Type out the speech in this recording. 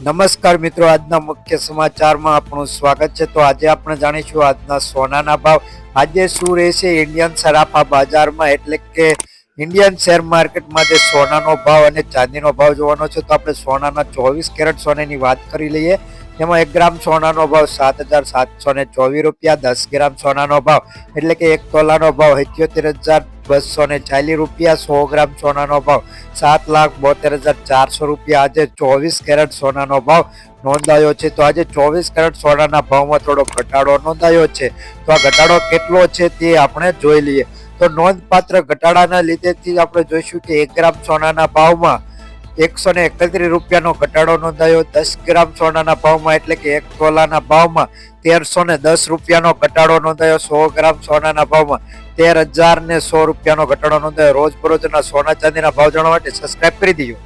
નમસ્કાર મિત્રો, આજના મુખ્ય સમાચારમાં આપણું સ્વાગત છે। તો આજે આપણે જાણીશું આજના સોનાના ભાવ। આજે શું રહેશે ઇન્ડિયન સરાફા બજારમાં, એટલે કે ઇન્ડિયન શેર માર્કેટમાં જે સોનાનો ભાવ અને ચાંદીનો ભાવ જોવાનો છે। તો આપણે સોનાના 24 કેરેટ સોનાની વાત કરી લઈએ। તેમાં 1 ગ્રામ સોનાનો ભાવ 7,724 રૂપિયા, 10 ગ્રામ સોનાનો ભાવ એટલે કે 1 તોલાનો ભાવ 78,240 રૂપિયા, 100 ગ્રામ સોનાનો ભાવ 7,72,400 રૂપિયા। આજે 24 કેરેટ સોનાનો ભાવ નોંધાયો છે। તો આજે 24 કેરેટ સોનાના ભાવમાં થોડો ઘટાડો નોંધાયો છે। તો આ ઘટાડો કેટલો છે તે આપણે જોઈ લઈએ। તો નોંધપાત્ર ઘટાડાના લીધેથી આપણે જોઈશું કે 1 ગ્રામ સોનાના ભાવમાં 131 રૂપિયાનો ઘટાડો નોંધાયો। 10 ગ્રામ સોનાના ભાવમાં એટલે કે 1 તોલાના ભાવમાં 1310 રૂપિયાનો ઘટાડો નોંધાયો। 100 ગ્રામ સોનાના ભાવમાં 13,100 રૂપિયાનો ઘટાડો નોંધાયો। રોજબરોજના સોના ચાંદીના ભાવ જાણવા માટે સબસ્ક્રાઇબ કરી દીજો।